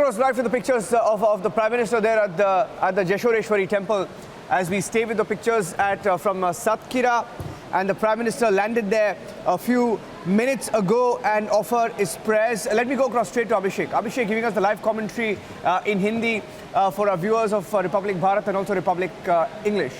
across live for the pictures of the Prime Minister there at the Jeshoreshwari temple as we stay with the pictures from Satkhira, and the Prime Minister landed there a few minutes ago and offered his prayers. Let me go across straight to Abhishek. Abhishek giving us the live commentary in Hindi for our viewers of Republic Bharat and also Republic English.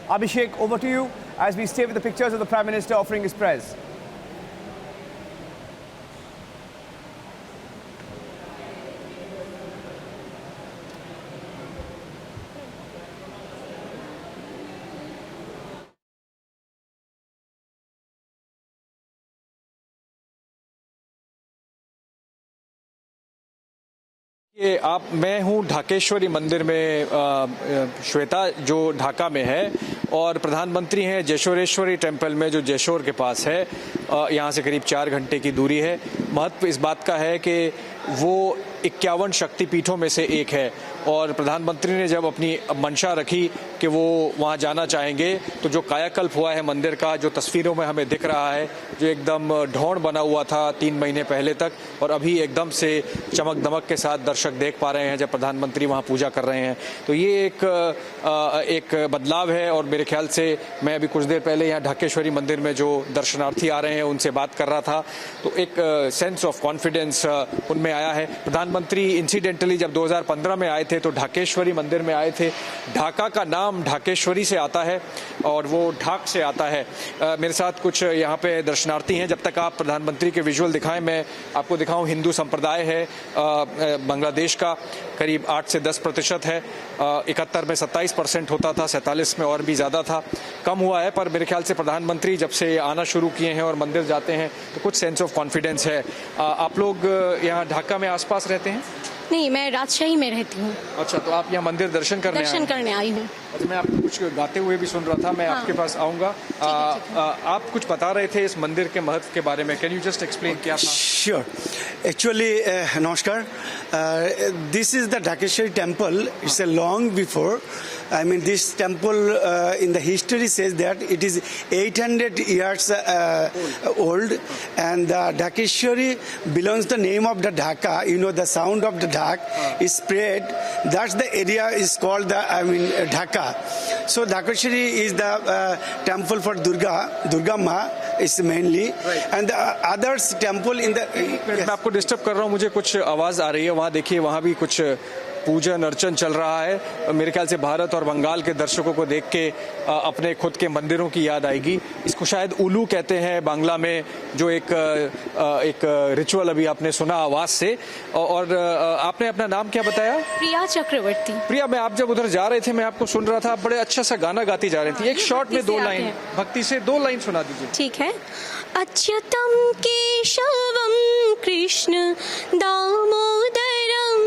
Abhishek, over to you as we stay with the pictures of the Prime Minister offering his prayers. मैं हूं ढाकेश्वरी मंदिर में, श्वेता, जो ढाका में है, और प्रधानमंत्री हैं जेशोरेश्वरी टेम्पल में जो जेशोर के पास है। यहां से करीब 4 घंटे की दूरी है। महत्व इस बात का है कि वो 51 शक्तिपीठों में से एक है, और प्रधानमंत्री ने जब अपनी मंशा रखी कि वो वहां जाना चाहेंगे, तो जो कायाकल्प हुआ है मंदिर का, जो तस्वीरों में हमें दिख रहा है, जो एकदम ढौंढ बना हुआ था 3 महीने पहले तक, और अभी एकदम से चमक दमक के साथ दर्शक देख पा रहे हैं जब प्रधानमंत्री वहां पूजा कर रहे हैं। तो ये एक बदलाव है, और मेरे ख्याल से मैं अभी कुछ देर पहले यहाँ ढाकेश्वरी मंदिर में जो दर्शनार्थी आ रहे हैं उनसे बात कर रहा था, तो एक सेंस ऑफ कॉन्फिडेंस उनमें आया है। प्रधानमंत्री इंसिडेंटली जब 2015 में आए थे तो ढाकेश्वरी मंदिर में आए थे। ढाका का नाम ढाकेश्वरी से आता है और वो ढाक से आता है। मेरे साथ कुछ यहाँ पे दर्शनार्थी हैं। जब तक आप प्रधानमंत्री के विजुअल दिखाएं, मैं आपको दिखाऊं। हिंदू संप्रदाय है बांग्लादेश का, करीब 8 से 10% है। 71 में 27% होता था, 47 में और भी ज़्यादा था, कम हुआ है। पर मेरे ख्याल से प्रधानमंत्री जब से आना शुरू किए हैं और मंदिर जाते हैं तो कुछ सेंस ऑफ कॉन्फिडेंस है। आप लोग यहाँ ढाका में आसपास रहते हैं? नहीं, मैं राजशाही में रहती हूँ। अच्छा, तो आप यहाँ मंदिर दर्शन करने आई हूँ। अच्छा, मैं आपको कुछ गाते हुए भी सुन रहा था। मैं आपके पास आऊँगा। आप कुछ बता रहे थे इस मंदिर के महत्व के बारे में। कैन यू जस्ट एक्सप्लेन क्या था? श्योर। एक्चुअली नमस्कार। This is the Dhakeshwari temple. It's a long before. I mean, this temple in the history says that it is 800 years old, and Dhakeshwari belongs the name of the Dhaka. You know, the sound of the Dhak is spread. That's the area is called Dhaka. So Dhakeshwari is the temple for Durga Ma is mainly, right. And the others temple in the. मैं आपको disturb कर रहा हूँ, मुझे कुछ आवाज आ रही है। वहाँ देखिए, वहाँ भी कुछ पूजन अर्चन चल रहा है। मेरे ख्याल से भारत और बंगाल के दर्शकों को देख के अपने खुद के मंदिरों की याद आएगी। इसको शायद उलू कहते हैं बांग्ला में, जो एक रिचुअल अभी आपने सुना आवाज से। और आपने अपना नाम क्या बताया? प्रिया चक्रवर्ती। प्रिया, मैं आप जब उधर जा रहे थे, मैं आपको सुन रहा था, आप बड़े अच्छा सा गाना गाती जा रही थी। एक शॉर्ट में 2 लाइन भक्ति से 2 लाइन सुना दीजिए। ठीक है। अच्युतम केशवम कृष्ण दामोदरम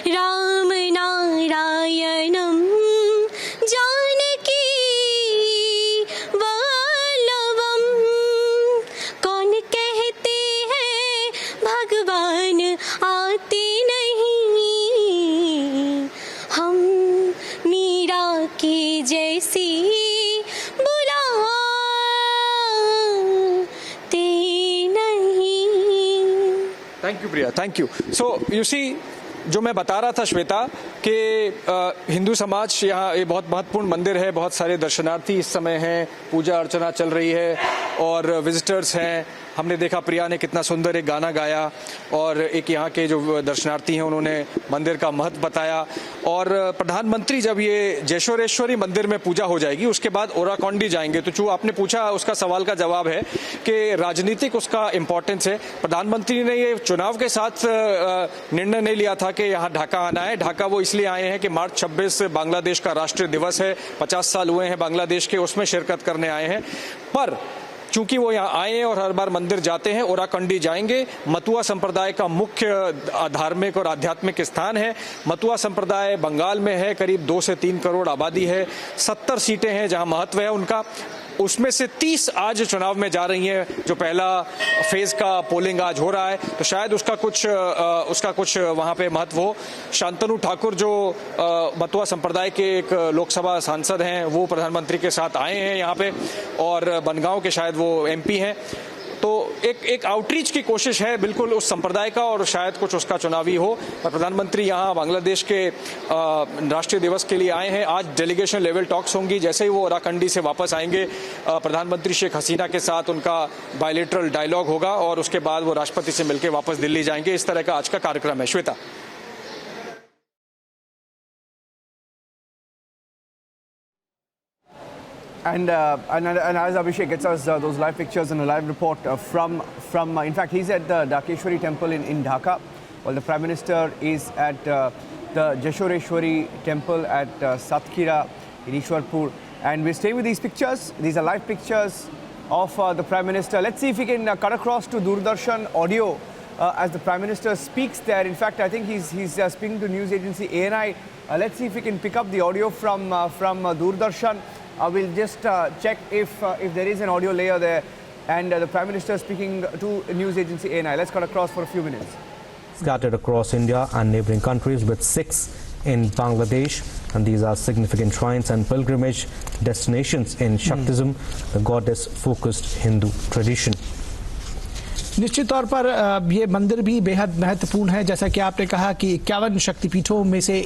राम नारायणम जानकी वल्लभम। कौन कहते हैं भगवान आते नहीं, हम मीरा की जैसी बुलाते नहीं। Thank you Priya, thank you. So you see, जो मैं बता रहा था श्वेता कि हिंदू समाज यहाँ ये बहुत महत्वपूर्ण मंदिर है। बहुत सारे दर्शनार्थी इस समय हैं, पूजा अर्चना चल रही है और विजिटर्स हैं। हमने देखा प्रिया ने कितना सुंदर एक गाना गाया, और एक यहाँ के जो दर्शनार्थी हैं उन्होंने मंदिर का महत्व बताया। और प्रधानमंत्री जब ये जेशोरेश्वरी मंदिर में पूजा हो जाएगी, उसके बाद ओराकोंडी जाएंगे। तो जो आपने पूछा, उसका सवाल का जवाब है कि राजनीतिक उसका इम्पोर्टेंस है। प्रधानमंत्री ने ये चुनाव के साथ निर्णय नहीं लिया था कि यहाँ ढाका आना है। ढाका वो इसलिए आए हैं कि मार्च 26 बांग्लादेश का राष्ट्रीय दिवस है, 50 साल हुए हैं बांग्लादेश के, उसमें शिरकत करने आए हैं। पर चूंकि वो यहाँ आए हैं और हर बार मंदिर जाते हैं, ओराकंडी जाएंगे। मतुआ संप्रदाय का मुख्य धार्मिक और आध्यात्मिक स्थान है। मतुआ संप्रदाय बंगाल में है, करीब 2 से 3 करोड़ आबादी है, 70 सीटें हैं जहाँ महत्व है उनका। उसमें से 30 आज चुनाव में जा रही हैं। जो पहला फेज का पोलिंग आज हो रहा है, तो शायद उसका कुछ वहां पे महत्व हो। शांतनु ठाकुर जो मतुआ संप्रदाय के एक लोकसभा सांसद हैं, वो प्रधानमंत्री के साथ आए हैं यहाँ पे, और बनगांव के शायद वो MP हैं। तो एक आउटरीच की कोशिश है बिल्कुल उस संप्रदाय का, और शायद कुछ उसका चुनावी हो। और प्रधानमंत्री यहाँ बांग्लादेश के राष्ट्रीय दिवस के लिए आए हैं। आज डेलीगेशन लेवल टॉक्स होंगी। जैसे ही वो ओराकंडी से वापस आएंगे, प्रधानमंत्री शेख हसीना के साथ उनका बायलेटरल डायलॉग होगा और उसके बाद वो राष्ट्रपति से मिलकर वापस दिल्ली जाएंगे। इस तरह का आज का कार्यक्रम है। Shweta. And as Abhishek gets us those live pictures and a live report from in fact, he's at the Dhakeshwari temple in Dhaka, while the Prime Minister is at the Jeshoreshwari temple at Satkira in Ishwarpur. And we're staying with these pictures. These are live pictures of the Prime Minister. Let's see if we can cut across to Doordarshan audio as the Prime Minister speaks there. In fact, I think he's speaking to news agency ANI. Let's see if we can pick up the audio from Doordarshan. We'll just check if there is an audio layer there, and the Prime Minister speaking to news agency ANI. Let's cut across for a few minutes. Scattered across India and neighbouring countries, with 6 in Bangladesh, and these are significant shrines and pilgrimage destinations in Shaktism, the goddess-focused Hindu tradition. निश्चित तौर पर ये मंदिर भी बेहद महत्वपूर्ण है। जैसा कि आपने कहा कि 51 शक्तिपीठों में से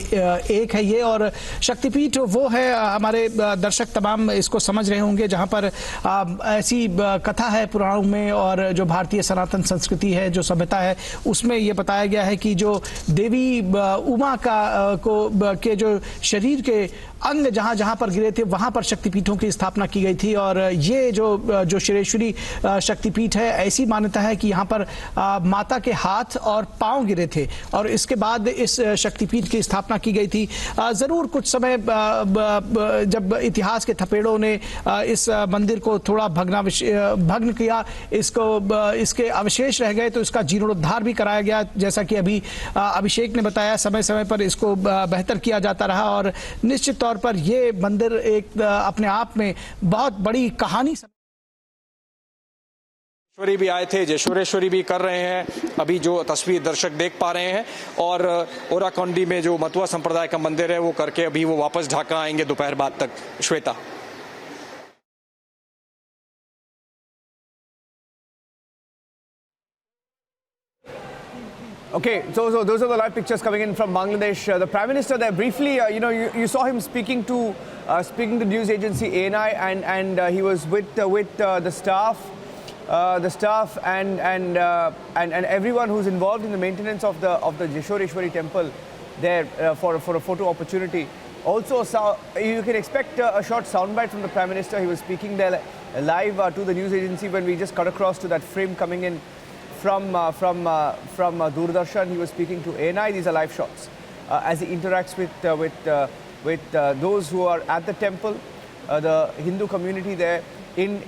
एक है ये, और शक्तिपीठ वो है, हमारे दर्शक तमाम इसको समझ रहे होंगे, जहां पर ऐसी कथा है पुराणों में, और जो भारतीय सनातन संस्कृति है, जो सभ्यता है, उसमें ये बताया गया है कि जो देवी उमा के जो शरीर के अंग जहां जहां पर गिरे थे, वहां पर शक्तिपीठों की स्थापना की गई थी। और ये जो शरेश्वरी शक्तिपीठ है, ऐसी मान्यता है कि यहाँ पर माता के हाथ और पांव गिरे थे, और इसके बाद इस शक्तिपीठ की स्थापना की गई थी। जरूर कुछ समय जब इतिहास के थपेड़ों ने इस मंदिर को थोड़ा भग्न किया, इसके अवशेष रह गए, तो इसका जीर्णोद्धार भी कराया गया। जैसा कि अभी अभिषेक ने बताया, समय समय पर इसको बेहतर किया जाता रहा, और निश्चित तौर पर ये मंदिर एक अपने आप में बहुत बड़ी कहानी। जेशोरेश्वरी भी आए थे, जेशोरेश्वरी भी कर रहे हैं अभी जो तस्वीर दर्शक देख पा रहे हैं, और ओराकंडी में जो मतुआ संप्रदाय का मंदिर है वो करके अभी वो वापस ढाका आएंगे दोपहर बाद तक। Shweta. Okay, so those are the live pictures coming in from Bangladesh. The Prime Minister there briefly, you saw him speaking to news agency ANI, and he was with the staff and everyone who's involved in the maintenance of the Jeshoreshwari temple there for a photo opportunity. Also, you can expect a short soundbite from the Prime Minister. He was speaking there live to the news agency when we just cut across to that frame coming in from Doordarshan. He was speaking to ANI. These are live shots as he interacts with those who are at the temple, the Hindu community there in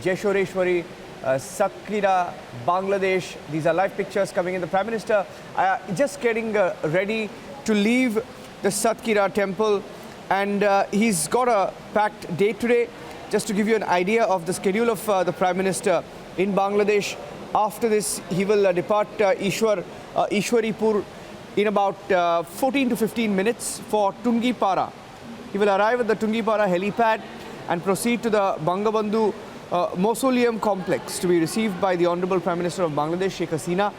Jeshoreshwari, Satkira, Bangladesh. These are live pictures coming in. The Prime Minister just getting ready to leave the Satkira temple, and he's got a packed day today. Just to give you an idea of the schedule of the Prime Minister in Bangladesh, after this he will depart Ishwaripur in about 14 to 15 minutes for Tungipara. He will arrive at the Tungipara helipad and proceed to the Bangabandhu Mausoleum complex to be received by the Honorable Prime Minister of Bangladesh, Sheikh Hasina.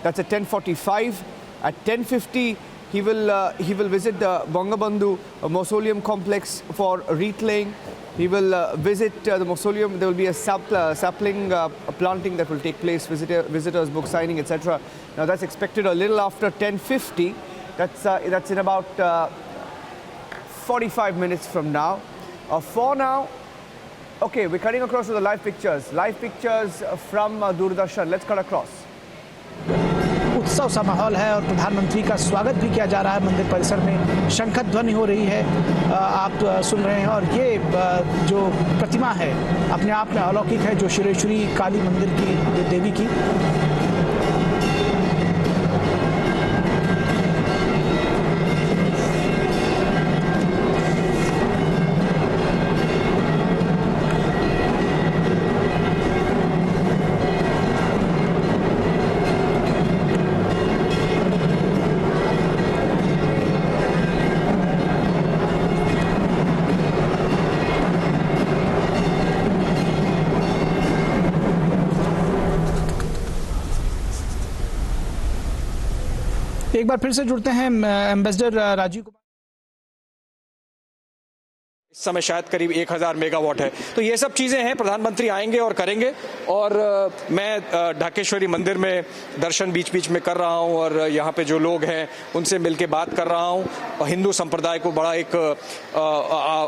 That's at 10:45. At 10:50, he will visit the Bangabandhu Mausoleum complex for wreath laying. He will visit the mausoleum. There will be a sapling planting that will take place, visitors book signing, etc. Now that's expected a little after 10:50. That's in about 45 minutes from now. For now, okay, we're cutting across to the live pictures. Live pictures from Doordarshan. Let's cut across. उत्सव सा माहौल है, और प्रधानमंत्री का स्वागत भी किया जा रहा है। मंदिर परिसर में शंखध्वनि हो रही है, आप सुन रहे हैं, और ये जो प्रतिमा है अपने आप में अलौकिक है, जो शरेश्वरी काली मंदिर की देवी की। एक बार फिर से जुड़ते हैं एम्बेसडर राजीव कुमार। इस समय शायद करीब 1000 मेगावाट है। तो ये सब चीजें हैं, प्रधानमंत्री आएंगे और करेंगे। और मैं ढाकेश्वरी मंदिर में दर्शन बीच बीच में कर रहा हूं और यहाँ पे जो लोग हैं उनसे मिलके बात कर रहा हूं। और हिंदू संप्रदाय को बड़ा एक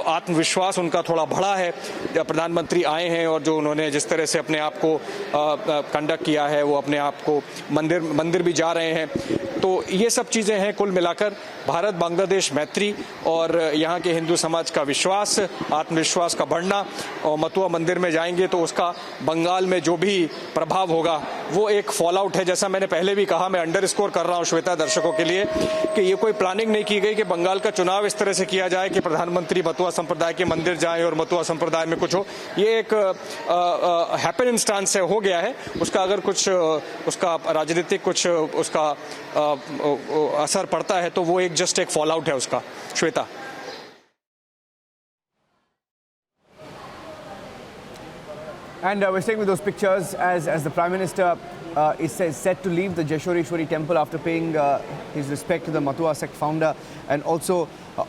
आत्मविश्वास उनका थोड़ा बढ़ा है। प्रधानमंत्री आए हैं और जो उन्होंने जिस तरह से अपने आप को कंडक्ट किया है, वो अपने आप को मंदिर भी जा रहे हैं। तो ये सब चीजें हैं, कुल मिलाकर भारत बांग्लादेश मैत्री और यहाँ के हिंदू समाज का विश्वास, आत्मविश्वास का बढ़ना। और मथुरा मंदिर में जाएंगे तो उसका बंगाल में जो भी प्रभाव होगा वो एक फॉल आउट है। जैसा मैंने पहले भी कहा, मैं अंडरस्कोर कर रहा हूँ श्वेता दर्शकों के लिए कि ये कोई प्लानिंग नहीं की गई कि बंगाल का चुनाव इस तरह से किया जाए कि प्रधानमंत्री मथुरा संप्रदाय के मंदिर जाएं और मथुरा संप्रदाय में कुछ हो। ये एक हैपन इंस्टांस से हो गया है। उसका अगर कुछ उसका राजनीतिक कुछ उसका असर पड़ता है तो वो एक जस्ट एक फॉल आउट है उसका। Shweta. And we're staying with those pictures as the Prime Minister is set to leave the Jeshoreshwari temple after paying his respect to the Matua sect founder and also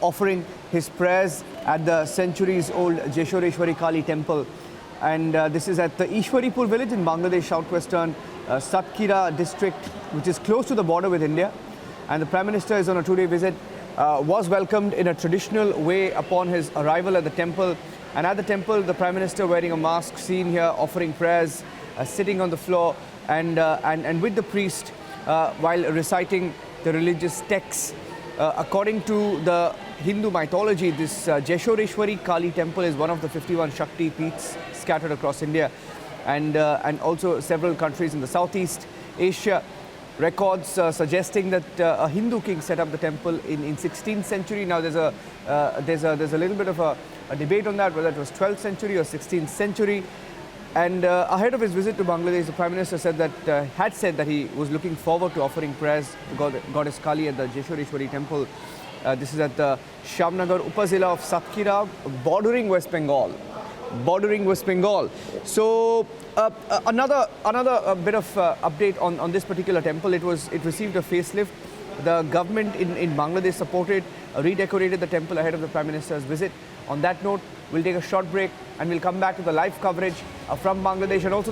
offering his prayers at the centuries-old Jeshoreshwari Kali temple. And this is at the Ishwaripur village in Bangladesh, southwestern Satkira district, which is close to the border with India. And the Prime Minister is on a two-day visit, was welcomed in a traditional way upon his arrival at the temple. And at the temple, the Prime Minister wearing a mask, seen here offering prayers, sitting on the floor and with the priest while reciting the religious texts. According to the Hindu mythology, this Jeshoreshwari Kali temple is one of the 51 Shakti peeths scattered across India and also several countries in the Southeast Asia. Records suggesting that a Hindu king set up the temple in 16th century. Now there's a little bit of a debate on that, whether it was 12th century or 16th century. And ahead of his visit to Bangladesh, the Prime Minister said that he was looking forward to offering prayers to Goddess Kali at the Jeshoreshwari temple. This is at the Shamnagar Upazila of Satkira, bordering West Bengal. So another bit of update on this particular temple. It received a facelift. The government in Bangladesh supported, redecorated the temple ahead of the Prime Minister's visit. On that note, we'll take a short break and we'll come back to the live coverage from Bangladesh and also